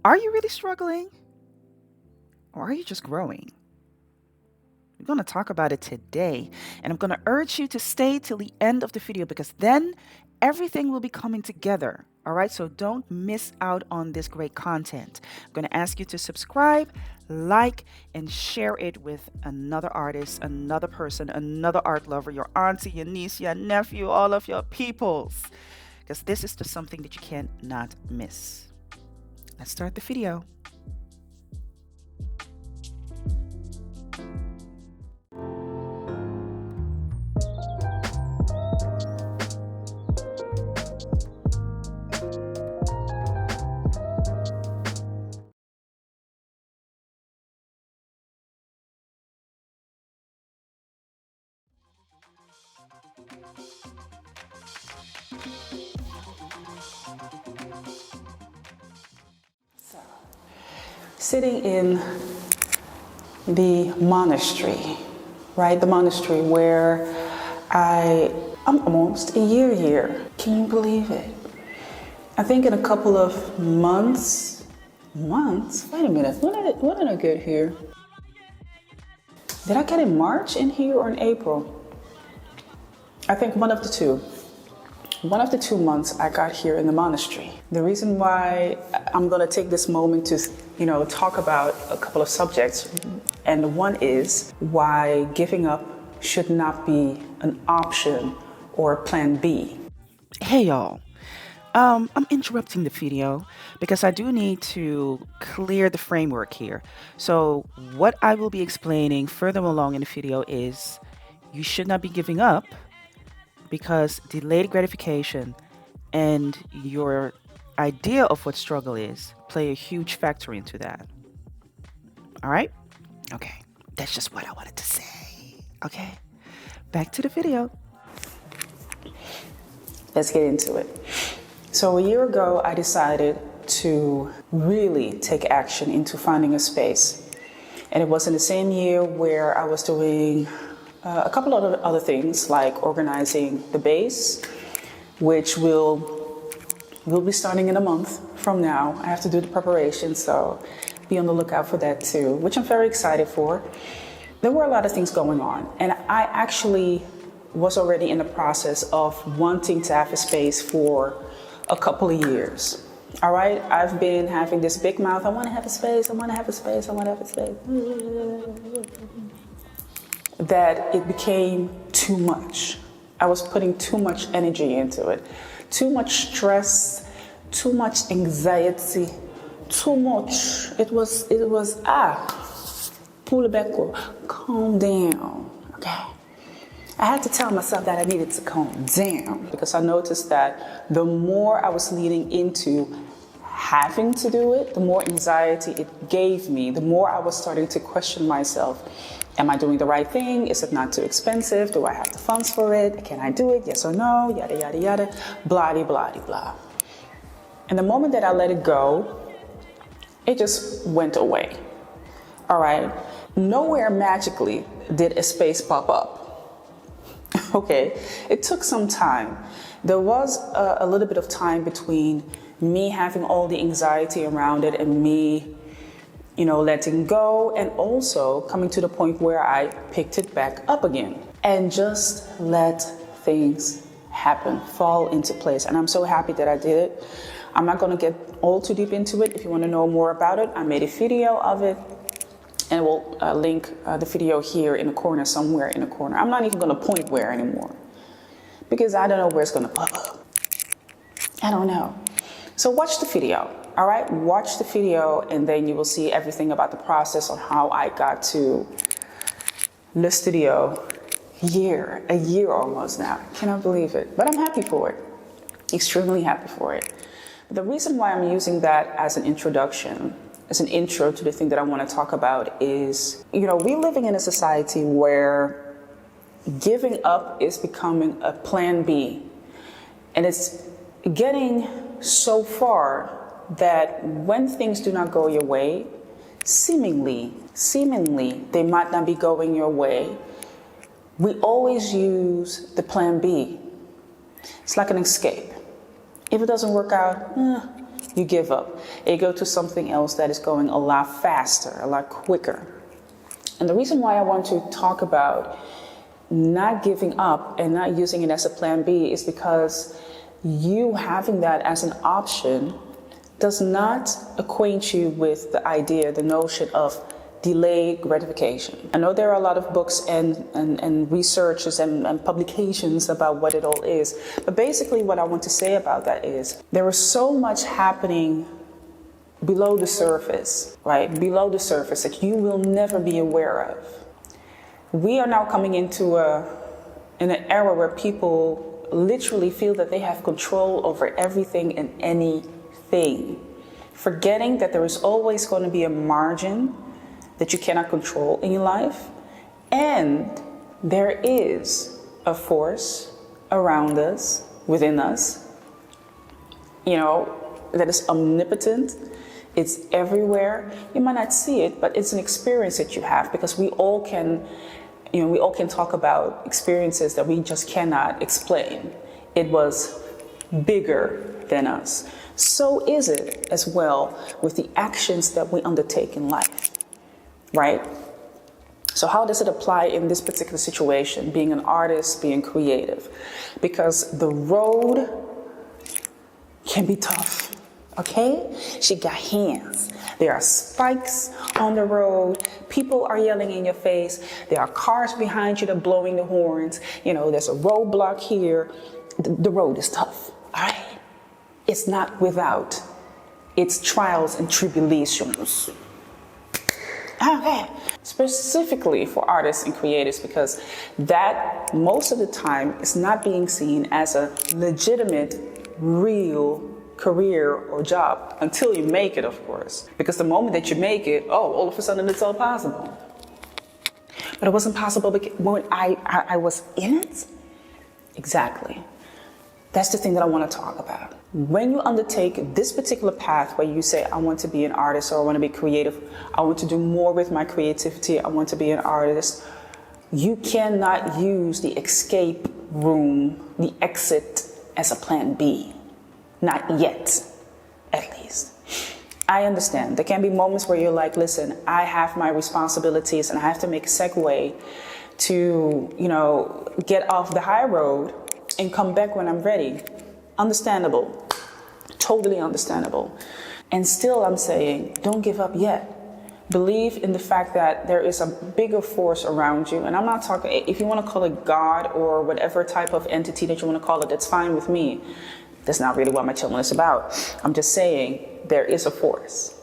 Are you really struggling? Or are you just growing? We're going to talk about it today. And I'm going to urge you to stay till the end of the video because then everything will be coming together. All right, so don't miss out on this great content. I'm going to ask you to subscribe, like, and share it with another artist, another person, another art lover, your auntie, your niece, your nephew, all of your peoples. Because this is just something that you cannot miss. Let's start the video. Sitting in the monastery, right? The monastery where I'm almost a year here. Can you believe it? I think in a couple of months? Wait a minute, when did I get here? Did I get in March in here or in April? I think one of the two. One of the 2 months I got here in the monastery. The reason why I'm going to take this moment to, talk about a couple of subjects, and one is why giving up should not be an option or plan B. Hey y'all, I'm interrupting the video because I do need to clear the framework here. So what I will be explaining further along in the video is you should not be giving up because delayed gratification and your idea of what struggle is play a huge factor into that. All right? Okay. That's just what I wanted to say. Okay. Back to the video. Let's get into it. So a year ago, I decided to really take action into finding a space. And it was in the same year where I was doing a couple of other things like organizing the base, which will be starting in a month from now. I have to do the preparation, so be on the lookout for that too, which I'm very excited for. There were a lot of things going on, and I actually was already in the process of wanting to have a space for a couple of years. All right, I've been having this big mouth, I want to have a space, I want to have a space, I want to have a space. That it became too much. I was putting too much energy into it, too much stress, too much anxiety, too much. It was, pull it back, calm down, okay? I had to tell myself that I needed to calm down because I noticed that the more I was leading into having to do it, the more anxiety it gave me, the more I was starting to question myself. Am I doing the right thing? Is it not too expensive? Do I have the funds for it? Can I do it? Yes or no? Yada, yada, yada. Blah, blah, blah. And the moment that I let it go, it just went away. All right? Nowhere magically did a space pop up. Okay? It took some time. There was a little bit of time between me having all the anxiety around it and me letting go, and also coming to the point where I picked it back up again and just let things happen, fall into place. And I'm so happy that I did it. I'm not going to get all too deep into it. If you want to know more about it, I made a video of it, and we'll link the video here in the corner, somewhere in the corner. I'm not even going to point where anymore because I don't know where it's going to pop up. I don't know. So watch the video. All right, watch the video and then you will see everything about the process on how I got to the studio. A year almost now. Cannot believe it, but I'm happy for it. Extremely happy for it. But the reason why I'm using that as an introduction, as an intro to the thing that I want to talk about is, we're living in a society where giving up is becoming a plan B. And it's getting so far that when things do not go your way, seemingly, they might not be going your way, we always use the plan B. It's like an escape. If it doesn't work out, You give up. You go to something else that is going a lot faster, a lot quicker. And the reason why I want to talk about not giving up and not using it as a plan B is because you having that as an option does not acquaint you with the idea, the notion of delayed gratification. I know there are a lot of books and researches and publications about what it all is, but basically what I want to say about that is there is so much happening below the surface, right? Below the surface that you will never be aware of. We are now coming into an era where people literally feel that they have control over everything and anything, forgetting that there is always going to be a margin that you cannot control in your life, and there is a force around us, within us, that is omnipotent. It's everywhere. You might not see it, but it's an experience that you have, because we all can talk about experiences that we just cannot explain. It was bigger than us. So is it as well with the actions that we undertake in life, right? So how does it apply in this particular situation, being an artist, being creative? Because the road can be tough, okay? She got hands. There are spikes on the road. People are yelling in your face. There are cars behind you that are blowing the horns. There's a roadblock here. The road is tough, all right? It's not without its trials and tribulations. Okay. Specifically for artists and creators, because that most of the time is not being seen as a legitimate, real career or job until you make it, of course. Because the moment that you make it, all of a sudden it's all possible. But it wasn't possible when I was in it. Exactly. That's the thing that I want to talk about. When you undertake this particular path where you say, I want to be an artist, or I want to be creative, I want to do more with my creativity, I want to be an artist, you cannot use the escape room, the exit, as a plan B. Not yet, at least. I understand. There can be moments where you're like, listen, I have my responsibilities and I have to make a segue to, get off the high road and come back when I'm ready. Understandable. Totally understandable. And still I'm saying, don't give up yet. Believe in the fact that there is a bigger force around you. And I'm not talking, if you want to call it God or whatever type of entity that you want to call it, that's fine with me. That's not really what my channel is about. I'm just saying there is a force.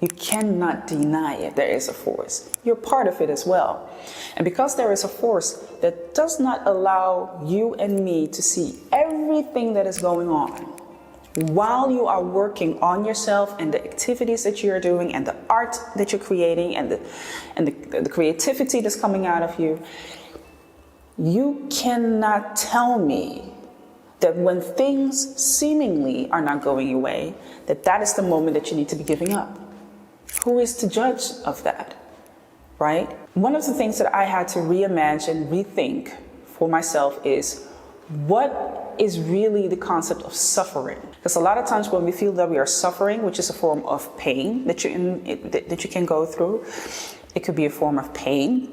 You cannot deny it. There is a force. You're part of it as well. And because there is a force that does not allow you and me to see everything that is going on while you are working on yourself and the activities that you're doing and the art that you're creating and the creativity that's coming out of you, you cannot tell me that when things seemingly are not going your way, that is the moment that you need to be giving up. Who is the judge of that, right? One of the things that I had to reimagine, rethink for myself is, what is really the concept of suffering? Because a lot of times when we feel that we are suffering, which is a form of pain that you can go through, it could be a form of pain.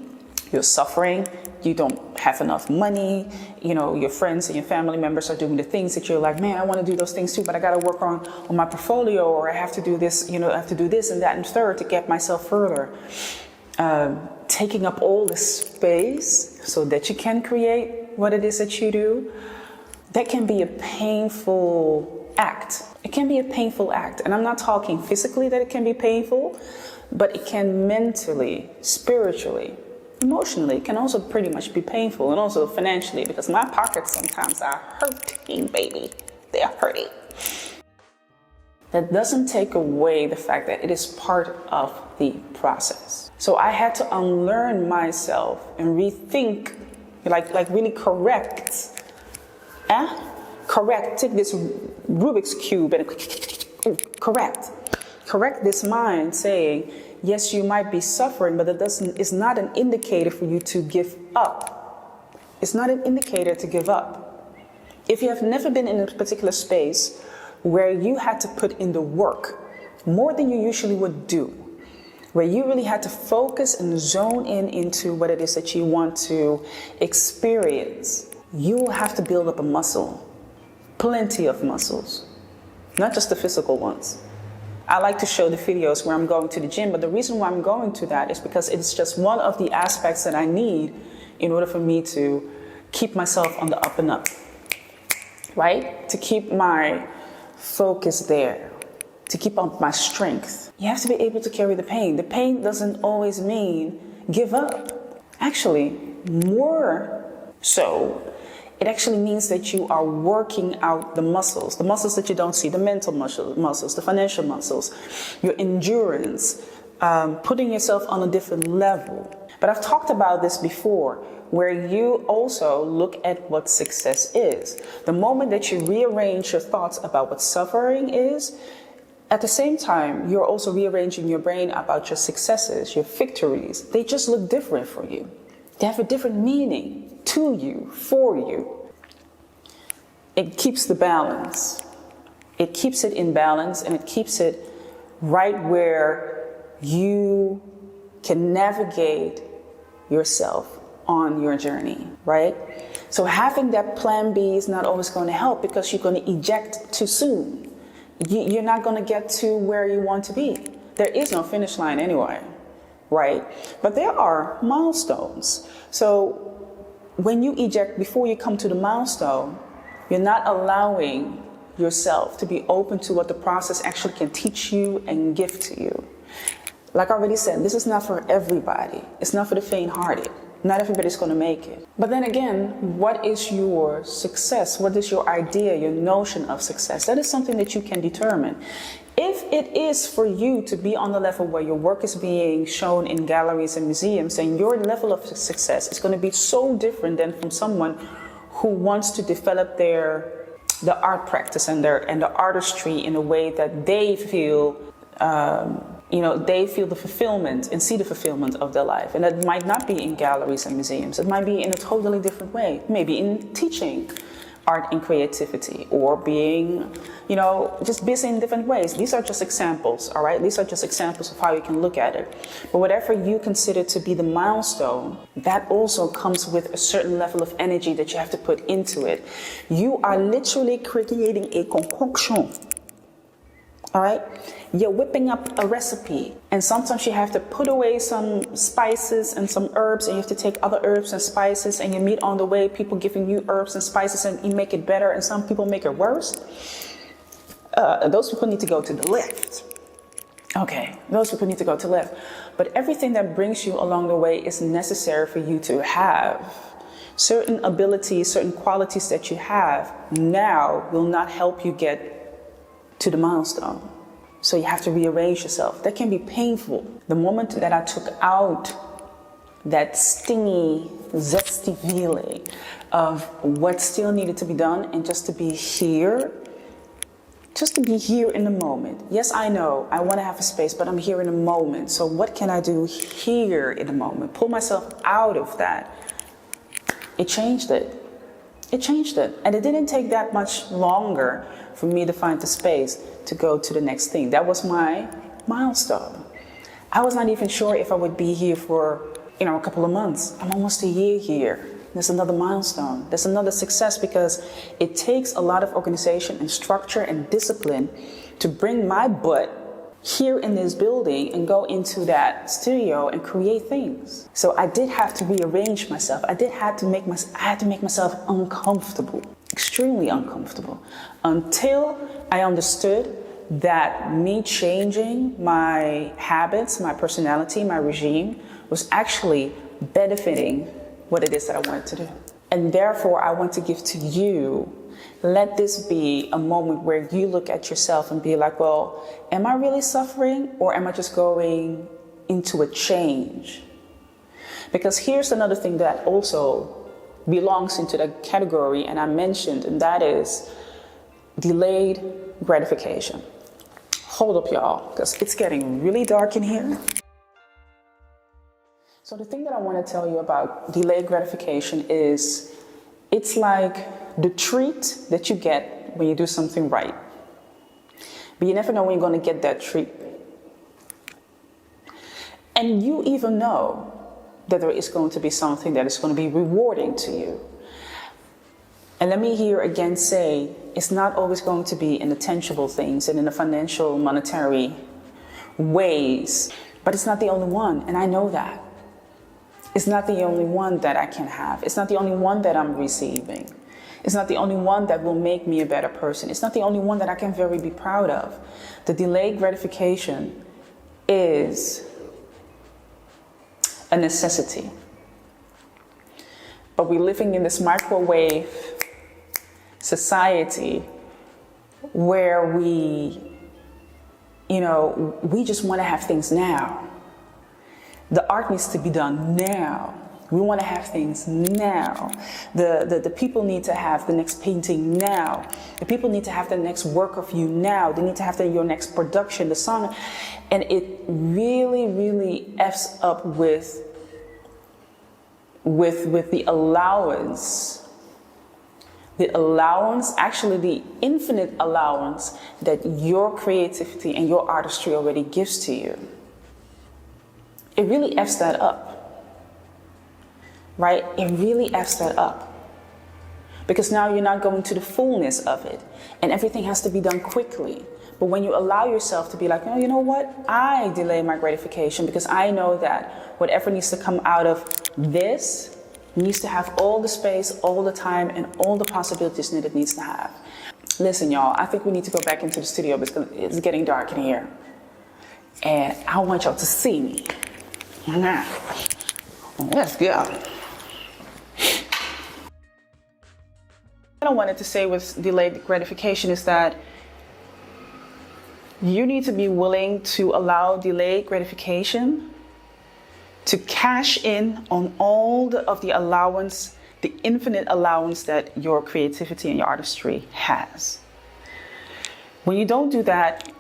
You're suffering, you don't have enough money, your friends and your family members are doing the things that you're like, man, I want to do those things too, but I got to work on my portfolio, or I have to do this, I have to do this and that and third to get myself further. Taking up all the space so that you can create what it is that you do, that can be a painful act. It can be a painful act. And I'm not talking physically that it can be painful, but it can mentally, spiritually, emotionally, it can also pretty much be painful, and also financially, because my pockets sometimes are hurting, baby. They are hurting. That doesn't take away the fact that it is part of the process. So I had to unlearn myself and rethink, like really correct. Take this Rubik's Cube and correct this mind, saying, yes, you might be suffering, but it's not an indicator for you to give up. It's not an indicator to give up. If you have never been in a particular space where you had to put in the work more than you usually would do, where you really had to focus and zone in into what it is that you want to experience, you will have to build up a muscle, plenty of muscles, not just the physical ones. I like to show the videos where I'm going to the gym, but the reason why I'm going to that is because it's just one of the aspects that I need in order for me to keep myself on the up and up, right? To keep my focus there, to keep up my strength. You have to be able to carry the pain. The pain doesn't always mean give up. Actually, more so, it actually means that you are working out the muscles that you don't see, the mental muscles, the financial muscles, your endurance, putting yourself on a different level. But I've talked about this before, where you also look at what success is. The moment that you rearrange your thoughts about what suffering is, at the same time, you're also rearranging your brain about your successes, your victories. They just look different for you. They have a different meaning to you, for you. It keeps the balance. It keeps it in balance, and it keeps it right where you can navigate yourself on your journey, right? So having that plan B is not always going to help, because you're going to eject too soon. You're not going to get to where you want to be. There is no finish line anyway, right? But there are milestones. So when you eject before you come to the milestone, you're not allowing yourself to be open to what the process actually can teach you and give to you. Like I already said, this is not for everybody. It's not for the faint-hearted. Not everybody's going to make it. But then again, what is your success? What is your idea, your notion of success? That is something that you can determine. If it is for you to be on the level where your work is being shown in galleries and museums, then your level of success is going to be so different than from someone who wants to develop the art practice and the artistry in a way that they feel they feel the fulfillment and see the fulfillment of their life. And that might not be in galleries and museums. It might be in a totally different way. Maybe in teaching art and creativity, or being, just busy in different ways. These are just examples, all right? These are just examples of how you can look at it. But whatever you consider to be the milestone, that also comes with a certain level of energy that you have to put into it. You are literally creating a concoction. All right, you're whipping up a recipe, and sometimes you have to put away some spices and some herbs, and you have to take other herbs and spices, and you meet on the way people giving you herbs and spices, and you make it better, and some people make it worse. Those people need to go to the left. Okay, those people need to go to the left. But everything that brings you along the way is necessary for you to have. Certain abilities, certain qualities that you have now will not help you get to the milestone. So you have to rearrange yourself. That can be painful. The moment that I took out that stingy, zesty feeling of what still needed to be done, and just to be here in the moment. Yes, I know I want to have a space, but I'm here in the moment. So what can I do here in the moment? Pull myself out of that. It changed it. And it didn't take that much longer for me to find the space to go to the next thing. That was my milestone. I was not even sure if I would be here for, a couple of months. I'm almost a year here. There's another milestone. There's another success, because it takes a lot of organization and structure and discipline to bring my butt here in this building and go into that studio and create things. So I did have to rearrange myself. I had to make myself uncomfortable, extremely uncomfortable, until I understood that me changing my habits, my personality, my regime was actually benefiting what it is that I wanted to do. And therefore, I want to give to you, let this be a moment where you look at yourself and be like, well, am I really suffering, or am I just going into a change? Because here's another thing that also belongs into that category, and I mentioned, and that is delayed gratification. Hold up, y'all, because it's getting really dark in here. So the thing that I want to tell you about delayed gratification is, it's like the treat that you get when you do something right. But you never know when you're going to get that treat. And you even know that there is going to be something that is going to be rewarding to you. And let me here again say, it's not always going to be in the tangible things and in the financial, monetary ways, but it's not the only one, and I know that. It's not the only one that I can have. It's not the only one that I'm receiving. It's not the only one that will make me a better person. It's not the only one that I can very be proud of. The delayed gratification is a necessity. But we're living in this microwave society where we just want to have things now. The art needs to be done now. We want to have things now. The people need to have the next painting now. The people need to have the next work of you now. They need to have your next production, the song. And it really, really F's up with the allowance. The allowance, actually the infinite allowance that your creativity and your artistry already gives to you. It really F's that up. Right? It really F's that up. Because now you're not going to the fullness of it. And everything has to be done quickly. But when you allow yourself to be like, oh, you know what? I delay my gratification because I know that whatever needs to come out of this needs to have all the space, all the time, and all the possibilities that it needs to have. Listen, y'all, I think we need to go back into the studio because it's getting dark in here. And I want y'all to see me. Now, let's go. What I wanted to say with delayed gratification is that you need to be willing to allow delayed gratification to cash in on all of the allowance, the infinite allowance that your creativity and your artistry has. When you don't do that,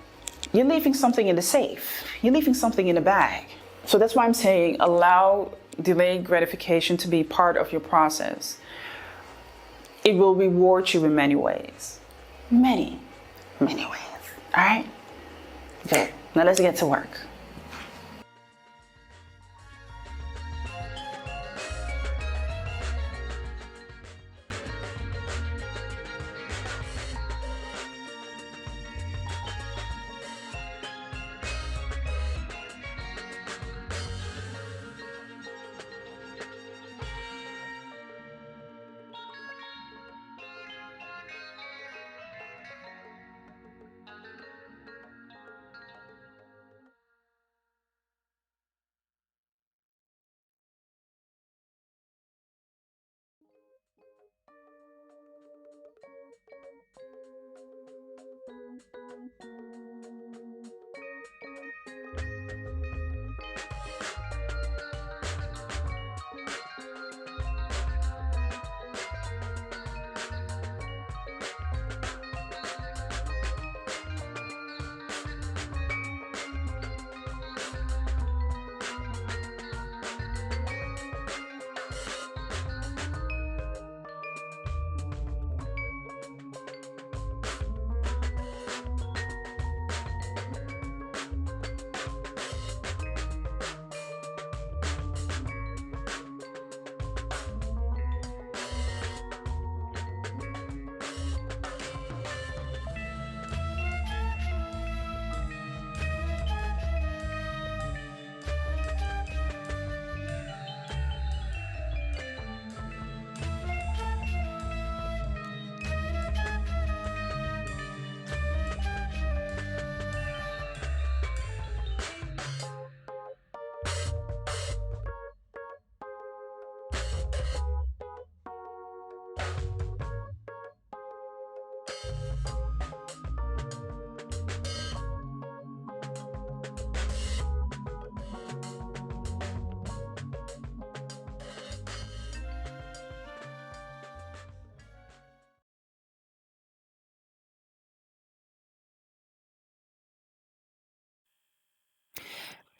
you're leaving something in the safe. You're leaving something in the bag. So that's why I'm saying allow delayed gratification to be part of your process. It will reward you in many ways. Many ways. All right? Okay, now let's get to work.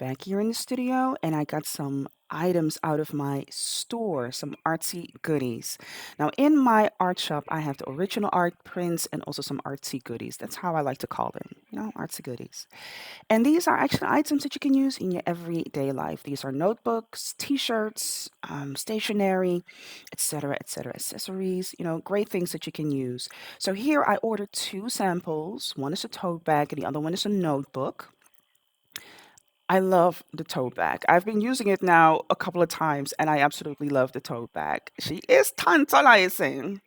back here in the studio and I got some items out of my store, some artsy goodies. Now, in my art shop, I have the original art prints and also some artsy goodies. That's how I like to call them, artsy goodies. And these are actually items that you can use in your everyday life. These are notebooks, t-shirts, stationery, etc., etc., accessories, great things that you can use. So here I ordered two samples. One is a tote bag and the other one is a notebook. I love the tote bag. I've been using it now a couple of times and I absolutely love the tote bag. She is tantalizing.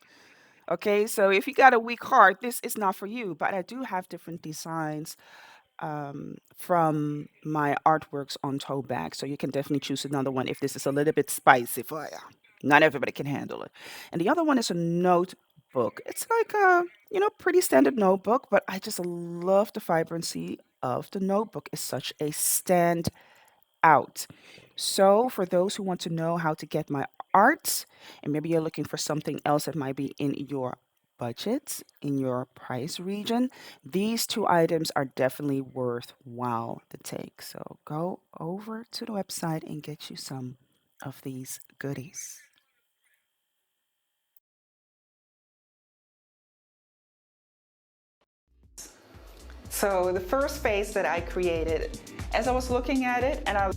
Okay, so if you got a weak heart, this is not for you. But I do have different designs from my artworks on tote bags. So you can definitely choose another one if this is a little bit spicy for you. Not everybody can handle it. And the other one is a notebook. It's like a, pretty standard notebook, but I just love the vibrancy of the notebook. It's such a stand out. So, for those who want to know how to get my art, and maybe you're looking for something else that might be in your budget, in your price region, these two items are definitely worthwhile to take. So, go over to the website and get you some of these goodies. So the first face that I created, as I was looking at it, and I